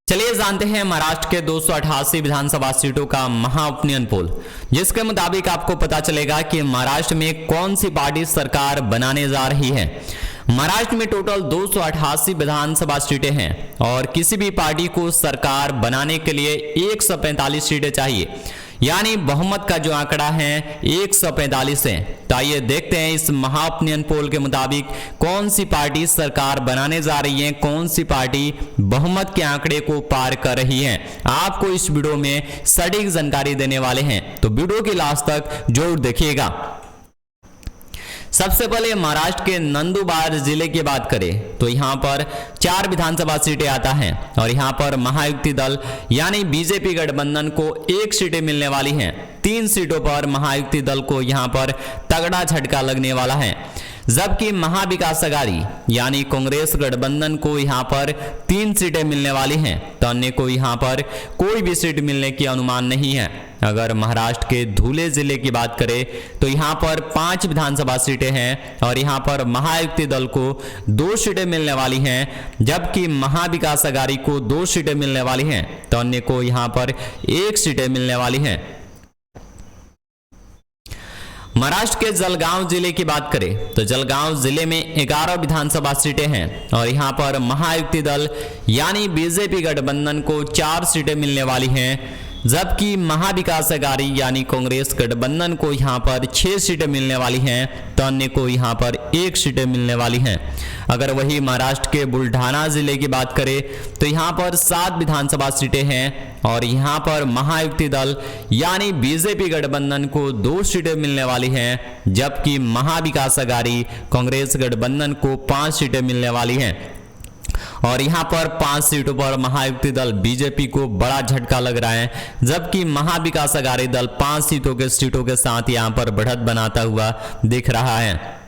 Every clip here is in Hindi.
चलिए जानते हैं महाराष्ट्र के 288 विधानसभा सीटों का महा उपनयन पोल, जिसके मुताबिक आपको पता चलेगा कि महाराष्ट्र में कौन सी पार्टी सरकार बनाने जा रही है। महाराष्ट्र में टोटल 288 विधानसभा सीटें हैं और किसी भी पार्टी को सरकार बनाने के लिए 145 सीटें चाहिए, यानी बहुमत का जो आंकड़ा है 145 है। तो आइए देखते हैं इस महाउपनयन पोल के मुताबिक कौन सी पार्टी सरकार बनाने जा रही है, कौन सी पार्टी बहुमत के आंकड़े को पार कर रही है। आपको इस वीडियो में सटीक जानकारी देने वाले हैं, तो वीडियो के लास्ट तक जरूर देखिएगा। सबसे पहले महाराष्ट्र के नंदुरबार जिले की बात करें तो यहां पर 4 विधानसभा सीटें आता है और यहां पर महायुति दल यानी बीजेपी गठबंधन को 1 सीटें मिलने वाली हैं। 3 सीटों पर महायुति दल को यहां पर तगड़ा झटका लगने वाला है, जबकि महाविकास अघाड़ी यानी कांग्रेस गठबंधन को यहां पर 3 सीटें मिलने वाली हैं, तो अन्य को यहां पर कोई भी सीट मिलने की अनुमान नहीं है। अगर महाराष्ट्र के धुले जिले की बात करें तो यहां पर 5 विधानसभा सीटें हैं और यहां पर महायुति दल को 2 सीटें मिलने वाली हैं, जबकि महाविकास अघाड़ी को 2 सीटें मिलने वाली हैं, तो अन्य को यहां पर 1 सीटें मिलने वाली हैं। महाराष्ट्र के जलगांव जिले की बात करें तो जलगांव जिले में 11 विधानसभा सीटें हैं और यहां पर महायुति दल यानी बीजेपी गठबंधन को 4 सीटें मिलने वाली हैं, जबकि महाविकास अघाड़ी यानी कांग्रेस गठबंधन को यहां पर 6 सीटें मिलने वाली हैं, तो अन्य को यहां पर 1 सीटें मिलने वाली हैं। अगर वही महाराष्ट्र के बुल्ढाना जिले की बात करें तो यहां पर 7 विधानसभा सीटें हैं और यहां पर महायुति दल यानी बीजेपी गठबंधन को 2 सीटें मिलने वाली हैं, जबकि महाविकास अघाड़ी कांग्रेस गठबंधन को 5 सीटें मिलने वाली हैं। और यहां पर 5 सीटों पर महायुति दल बीजेपी को बड़ा झटका लग रहा है, जबकि महाविकास अघाड़ी दल 5 सीटों के साथ यहां पर बढ़त बनाता हुआ दिख रहा है।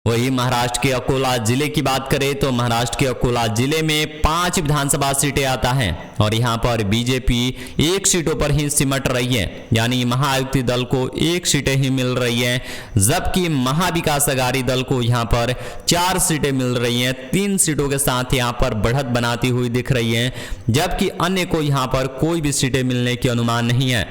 वही महाराष्ट्र के अकोला जिले की बात करें तो महाराष्ट्र के अकोला जिले में 5 विधानसभा सीटें आता है और यहां पर बीजेपी 1 सीटों पर ही सिमट रही है, यानी महायुति दल को 1 सीटें ही मिल रही हैं, जबकि महाविकास अघाड़ी दल को यहां पर 4 सीटें मिल रही हैं। 3 सीटों के साथ यहां पर बढ़त बनाती हुई दिख रही है, जबकि अन्य को यहां पर कोई भी सीटें मिलने की अनुमान नहीं है।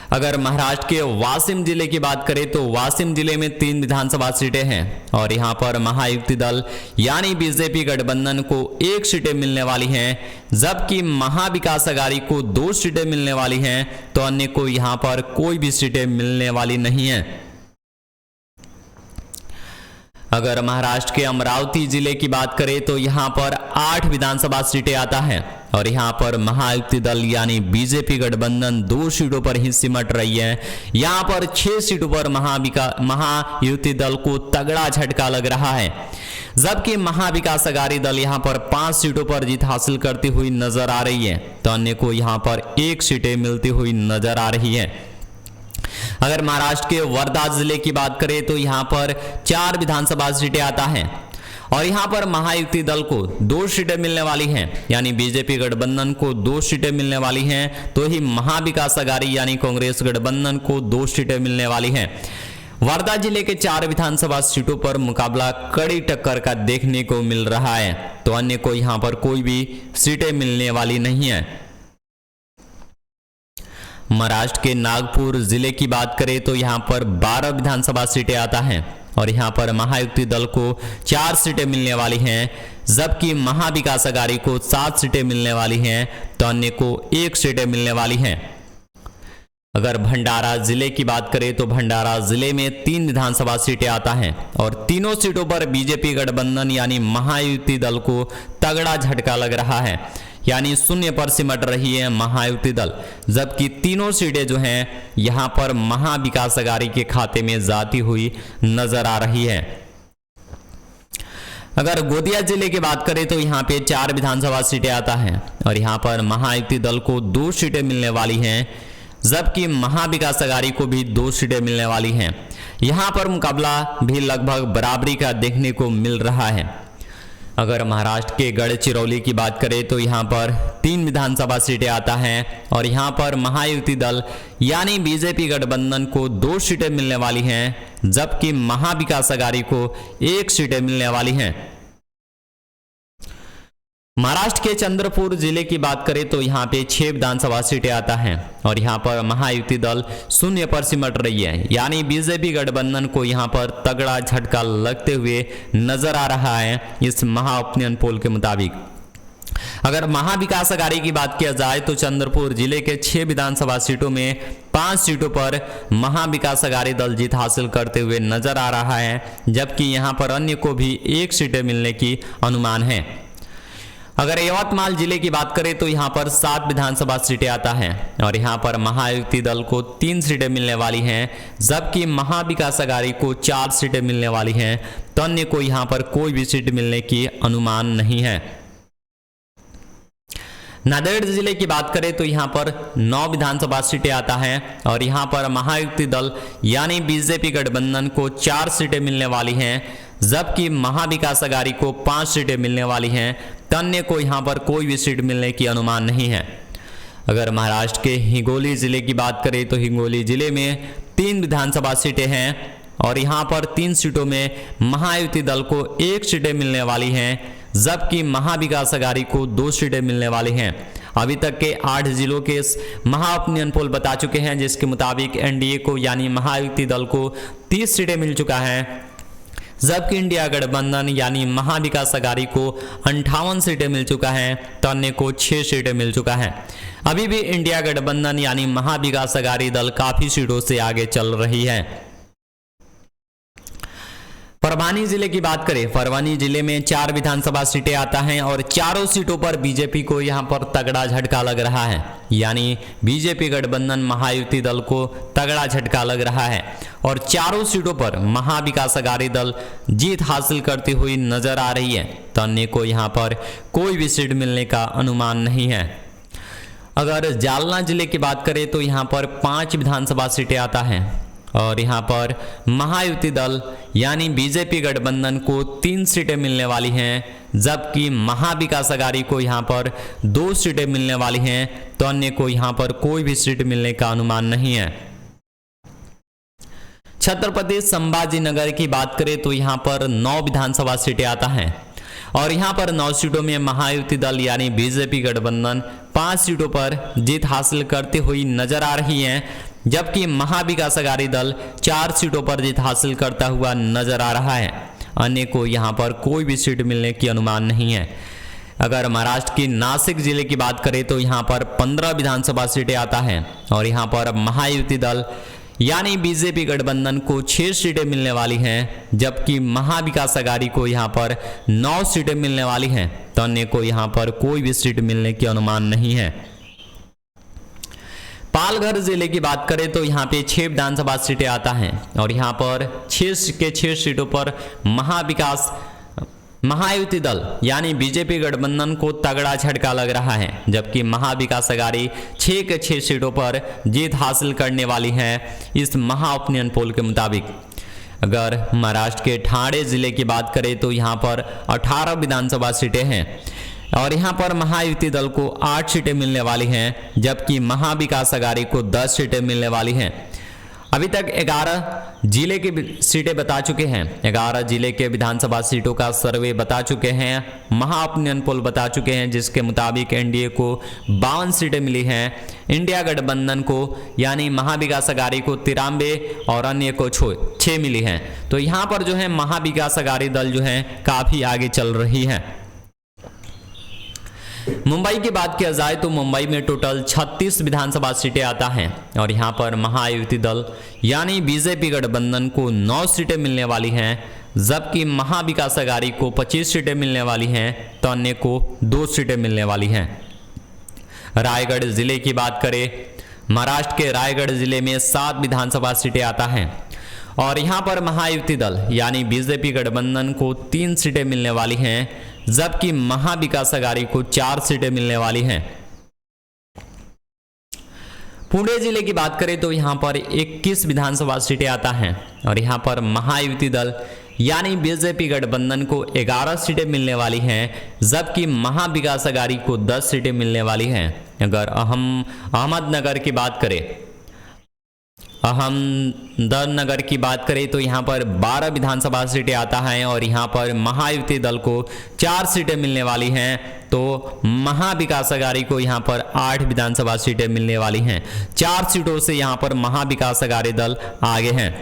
अगर महाराष्ट्र के वाशिम जिले की बात करें तो वाशिम जिले में 3 विधानसभा सीटें हैं और यहां पर महायुति दल यानी बीजेपी गठबंधन को 1 सीटें मिलने वाली हैं, जबकि महाविकास अघाड़ी को 2 सीटें मिलने वाली हैं, तो अन्य को यहां पर कोई भी सीटें मिलने वाली नहीं है। अगर महाराष्ट्र के अमरावती जिले की बात करें तो यहां पर 8 विधानसभा सीटें आता है और यहां पर महायुति दल यानी बीजेपी गठबंधन 2 सीटों पर ही सिमट रही है। यहां पर 6 सीटों पर महायुति दल को तगड़ा झटका लग रहा है, जबकि महाविकास अघाड़ी दल यहां पर 5 सीटों पर जीत हासिल करती हुई नजर आ रही है, तो अन्य को यहां पर 1 सीटें मिलती हुई नजर आ रही है। अगर महाराष्ट्र के वर्धा जिले की बात करें तो यहां पर 4 विधानसभा सीटें आता है और यहां पर महायुति दल को 2 सीटें मिलने वाली हैं, यानी बीजेपी गठबंधन को 2 सीटें मिलने वाली हैं, तो ही महाविकास अघाड़ी यानी कांग्रेस गठबंधन को 2 सीटें मिलने वाली हैं। वर्धा जिले के 4 विधानसभा सीटों पर मुकाबला कड़ी टक्कर का देखने को मिल रहा है, तो अन्य को यहां पर कोई भी सीटें मिलने वाली नहीं है। महाराष्ट्र के नागपुर जिले की बात करें तो यहां पर 12 विधानसभा सीटें आता है और यहां पर महायुति दल को 4 सीटें मिलने वाली हैं, जबकि महाविकास अघाड़ी को 7 सीटें मिलने वाली हैं, तो अन्य को 1 सीटें मिलने वाली हैं। अगर भंडारा जिले की बात करें तो भंडारा जिले में 3 विधानसभा सीटें आता है और तीनों सीटों पर बीजेपी गठबंधन यानी महायुति दल को तगड़ा झटका लग रहा है, यानी 0 पर सिमट रही है महायुति दल, जबकि तीनों सीटें जो हैं यहां पर महाविकास अघाड़ी के खाते में जाती हुई नजर आ रही है। अगर गोंदिया जिले की बात करें तो यहां पे 4 विधानसभा सीटें आता है और यहां पर महायुति दल को 2 सीटें मिलने वाली हैं, जबकि महाविकास अघाड़ी को भी 2 सीटें मिलने वाली हैं। यहां पर मुकाबला भी लगभग बराबरी का देखने को मिल रहा है। अगर महाराष्ट्र के गढ़चिरौली की बात करें तो यहां पर 3 विधानसभा सीटें आता है और यहां पर महायुति दल यानी बीजेपी गठबंधन को 2 सीटें मिलने वाली हैं, जबकि महाविकास अघाड़ी को 1 सीटें मिलने वाली हैं। महाराष्ट्र के चंद्रपुर जिले की बात करें तो यहाँ पे 6 विधानसभा सीटें आता है और यहाँ पर महायुति दल शून्य पर सिमट रही है, यानी बीजेपी गठबंधन को यहाँ पर तगड़ा झटका लगते हुए नजर आ रहा है इस महा ओपिनियन पोल के मुताबिक। अगर महाविकास अघाड़ी की बात किया जाए तो चंद्रपुर जिले के 6 विधानसभा सीटों में 5 सीटों पर महाविकास अघाड़ी दल जीत हासिल करते हुए नजर आ रहा है, जबकि यहां पर अन्य को भी 1 सीटें मिलने की अनुमान है। अगर यवतमाल जिले की बात करें तो यहां पर 7 विधानसभा सीटें आता है और यहां पर महायुति दल को 3 सीटें मिलने वाली हैं, जबकि महाविकास अघाड़ी को 4 सीटें मिलने वाली हैं, तो अन्य को यहां पर कोई भी सीट मिलने की अनुमान नहीं है। नांदेड़ जिले की बात करें तो यहां पर 9 विधानसभा सीटें आता है और यहां पर महायुति दल यानी बीजेपी गठबंधन को 4 सीटें मिलने वाली हैं, जबकि महाविकास अघाड़ी को 5 सीटें मिलने वाली हैं, तो अन्य को यहां पर कोई भी सीट मिलने की अनुमान नहीं है। अगर महाराष्ट्र के हिंगोली जिले की बात करें तो हिंगोली जिले में 3 विधानसभा सीटें हैं और यहां पर 3 सीटों में महायुति दल को 1 सीटें मिलने वाली हैं, जबकि महाविकास अघाड़ी को 2 सीटें मिलने वाली हैं। अभी तक के 8 जिलों के महा ओपिनियन पोल बता चुके हैं, जिसके मुताबिक एनडीए को यानी महायुति दल को 30 सीटें मिल चुका है, जबकि इंडिया गठबंधन यानी महाविकास अघाड़ी को 58 सीटें मिल चुका है, तो अन्य को 6 सीटें मिल चुका है। अभी भी इंडिया गठबंधन यानी महाविकास अघाड़ी दल काफी सीटों से आगे चल रही है। परभणी जिले की बात करें, परभणी जिले में 4 विधानसभा सीटें आता हैं और चारों सीटों पर बीजेपी को यहां पर तगड़ा झटका लग रहा है, यानी बीजेपी गठबंधन महायुति दल को तगड़ा झटका लग रहा है और चारों सीटों पर महाविकास अघाड़ी दल जीत हासिल करती हुई नजर आ रही है, तो अन्य को यहां पर कोई भी सीट मिलने का अनुमान नहीं है। अगर जालना जिले की बात करें तो यहां पर 5 विधानसभा सीटें आता है और यहां पर महायुति दल यानी बीजेपी गठबंधन को 3 सीटें मिलने वाली हैं, जबकि महाविकास अघाड़ी को यहां पर 2 सीटें मिलने वाली हैं, तो अन्य को यहां पर कोई भी सीट मिलने का अनुमान नहीं है। छत्रपति संभाजी नगर की बात करें तो यहां पर 9 विधानसभा सीटें आता है और यहां पर 9 सीटों में महायुति दल यानी बीजेपी गठबंधन 5 सीटों पर जीत हासिल करती हुई नजर आ रही है, जबकि महाविकास अघाड़ी दल 4 सीटों पर जीत हासिल करता हुआ नजर आ रहा है। अन्य को यहां पर कोई भी सीट मिलने की अनुमान नहीं है। अगर महाराष्ट्र की नासिक जिले की बात करें तो यहां पर 15 विधानसभा सीटें आता है और यहां पर महायुति दल यानी बीजेपी गठबंधन को 6 सीटें मिलने वाली हैं, जबकि महाविकास अघाड़ी को यहां पर 9 सीटें मिलने वाली हैं, तो अन्य को यहां पर कोई भी सीट मिलने की अनुमान नहीं है। पालघर जिले की बात करें तो यहाँ पे 6 विधानसभा सीटें आता है और यहाँ पर 6 के 6 सीटों पर महायुति दल यानी बीजेपी गठबंधन को तगड़ा झटका लग रहा है, जबकि महाविकास अघाड़ी 6 के 6 सीटों पर जीत हासिल करने वाली है इस महा ओपिनियन पोल के मुताबिक। अगर महाराष्ट्र के ठाणे जिले की बात करें तो यहाँ पर 18 विधानसभा सीटें हैं और यहां पर महायुति दल को 8 सीटें मिलने वाली हैं, जबकि महाविकास अघाड़ी को 10 सीटें मिलने वाली हैं। अभी तक 11 जिले की सीटें बता चुके हैं, 11 जिले के विधानसभा सीटों का सर्वे बता चुके हैं, महा ओपिनियन पोल बता चुके हैं, जिसके मुताबिक एनडीए को 52 सीटें मिली हैं, इंडिया गठबंधन को यानी महाविकास अघाड़ी को 93 और अन्य को 6 मिली हैं। तो यहाँ पर जो है महाविकास अघाड़ी दल जो है काफी आगे चल रही है। मुंबई की बात किया जाए तो मुंबई में टोटल 36 विधानसभा सीटें आता है और यहां पर महायुति दल यानी बीजेपी गठबंधन को 9 सीटें मिलने वाली हैं, जबकि महाविकास अघाड़ी को 25 सीटें मिलने वाली हैं, तो अन्य को 2 सीटें मिलने वाली हैं। रायगढ़ जिले की बात करें, महाराष्ट्र के रायगढ़ जिले में 7 विधानसभा सीटें आता है और यहां पर महायुति दल यानी बीजेपी गठबंधन को 3 सीटें मिलने वाली हैं, जबकि महाविकास अघाड़ी को 4 सीटें मिलने वाली हैं। पुणे जिले की बात करें तो यहां पर 21 विधानसभा सीटें आता है और यहां पर महायुति दल यानी बीजेपी गठबंधन को 11 सीटें मिलने वाली हैं, जबकि महाविकास अघाड़ी को 10 सीटें मिलने वाली हैं। अगर अहमदनगर की बात करें, अहमदनगर की बात करें तो यहाँ पर 12 विधानसभा सीटें आता है और यहाँ पर महायुति दल को 4 सीटें मिलने वाली हैं, तो महाविकास अघाड़ी को यहाँ पर 8 विधानसभा सीटें मिलने वाली हैं। 4 सीटों से यहाँ पर महाविकास अघाड़ी दल आगे हैं।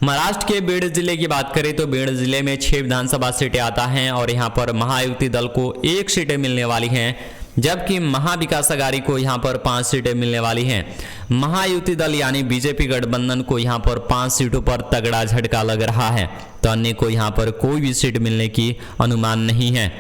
महाराष्ट्र के बीड जिले की बात करें तो बीड जिले में 6 विधानसभा सीटें आता है और यहाँ पर महायुति दल को 1 सीटें मिलने वाली हैं, जबकि महाविकास अघाड़ी को यहाँ पर 5 सीटें मिलने वाली हैं। महायुति दल यानी बीजेपी गठबंधन को यहाँ पर 5 सीटों पर तगड़ा झटका लग रहा है, तो अन्य को यहाँ पर कोई भी सीट मिलने की अनुमान नहीं है।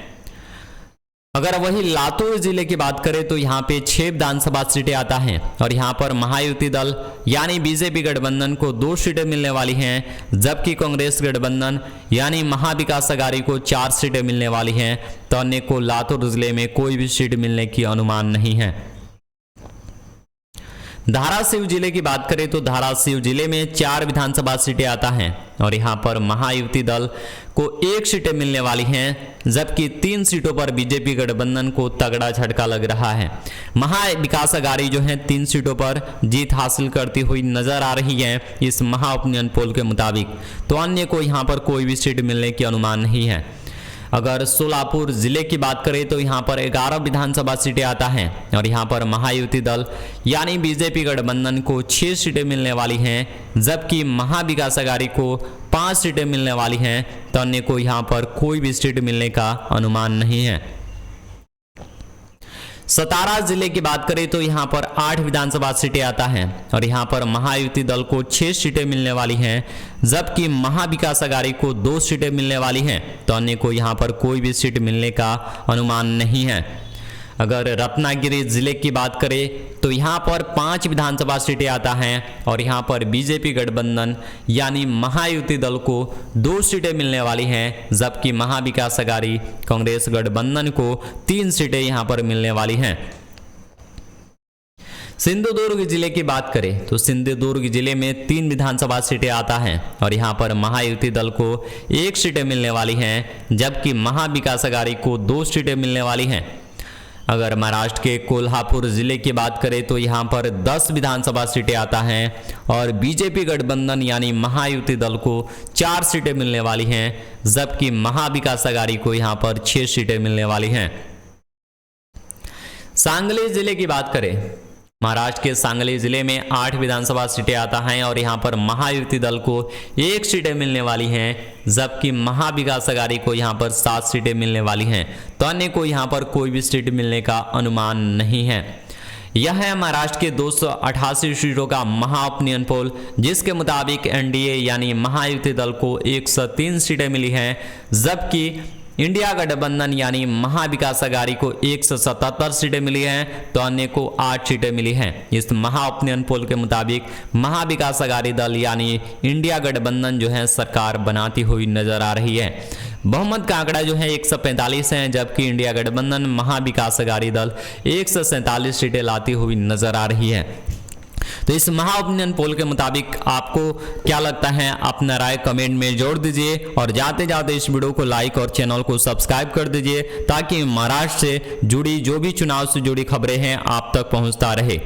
अगर वही लातूर जिले की बात करें तो यहाँ पे 6 विधानसभा सीटें आता है और यहाँ पर महायुति दल यानी बीजेपी गठबंधन को 2 सीटें मिलने वाली हैं, जबकि कांग्रेस गठबंधन यानी महाविकास अघाड़ी को 4 सीटें मिलने वाली हैं, तो अन्य को लातूर जिले में कोई भी सीट मिलने की अनुमान नहीं है। धाराशिव जिले की बात करें तो धाराशिव जिले में 4 विधानसभा सीटें आता है और यहाँ पर महायुति दल को 1 सीटें मिलने वाली हैं, जबकि 3 सीटों पर बीजेपी गठबंधन को तगड़ा झटका लग रहा है। महाविकास अघाड़ी जो है 3 सीटों पर जीत हासिल करती हुई नजर आ रही है इस महा ओपिनियन पोल के मुताबिक, तो अन्य को यहाँ पर कोई भी सीट मिलने की अनुमान नहीं है। अगर सोलापुर जिले की बात करें तो यहाँ पर 11 विधानसभा सीटें आता है और यहाँ पर महायुति दल यानी बीजेपी गठबंधन को 6 सीटें मिलने वाली हैं, जबकि महाविकास अघाड़ी को 5 सीटें मिलने वाली हैं, तो अन्य को यहाँ पर कोई भी सीट मिलने का अनुमान नहीं है। सतारा जिले की बात करें तो यहाँ पर 8 विधानसभा सीटें आता है और यहाँ पर महायुति दल को 6 सीटें मिलने वाली हैं, जबकि महाविकास अघाड़ी को 2 सीटें मिलने वाली हैं, तो अन्य को यहाँ पर कोई भी सीट मिलने का अनुमान नहीं है। अगर रत्नागिरी जिले की बात करें तो यहाँ पर 5 विधानसभा सीटें आता है और यहाँ पर बीजेपी गठबंधन यानी महायुति दल को 2 सीटें मिलने वाली हैं, जबकि महाविकास अघाड़ी कांग्रेस गठबंधन को 3 सीटें यहाँ पर मिलने वाली हैं। सिंधुदुर्ग जिले की बात करें तो सिंधुदुर्ग जिले में 3 विधानसभा सीटें आता है और यहाँ पर महायुति दल को 1 सीटें मिलने वाली हैं, जबकि महाविकास अघाड़ी को 2 सीटें मिलने वाली हैं। अगर महाराष्ट्र के कोल्हापुर जिले की बात करें तो यहाँ पर 10 विधानसभा सीटें आता है और बीजेपी गठबंधन यानी महायुति दल को 4 सीटें मिलने वाली हैं, जबकि महाविकास अघाड़ी को यहाँ पर 6 सीटें मिलने वाली हैं। सांगली जिले की बात करें, महाराष्ट्र के सांगली जिले में 8 विधानसभा सीटें आता है और यहाँ पर महायुति दल को 1 सीटें मिलने वाली हैं, जबकि महाविकास अघाड़ी को यहाँ पर 7 सीटें मिलने वाली हैं, तो अन्य को यहाँ पर कोई भी सीट मिलने का अनुमान नहीं है। यह है महाराष्ट्र के 288 सीटों का महा ओपिनियन पोल, जिसके मुताबिक एनडीए यानी महायुति दल को 103 सीटें मिली हैं, जबकि इंडिया गठबंधन यानी महाविकास अघाड़ी को 177 सीटें मिली हैं, तो अन्य को 8 सीटें मिली हैं। इस महा ओपिनियन पोल के मुताबिक महाविकास अघाड़ी दल यानी इंडिया गठबंधन जो है सरकार बनाती हुई नजर आ रही है। बहुमत का आंकड़ा जो है 145 है, जबकि इंडिया गठबंधन महाविकास अघाड़ी दल 147 सीटें लाती हुई नजर आ रही है। तो इस महा ओपिनियन पोल के मुताबिक आपको क्या लगता है, अपना राय कमेंट में जोड़ दीजिए और जाते जाते इस वीडियो को लाइक और चैनल को सब्सक्राइब कर दीजिए, ताकि महाराष्ट्र से जुड़ी जो भी चुनाव से जुड़ी खबरें हैं आप तक पहुंचता रहे।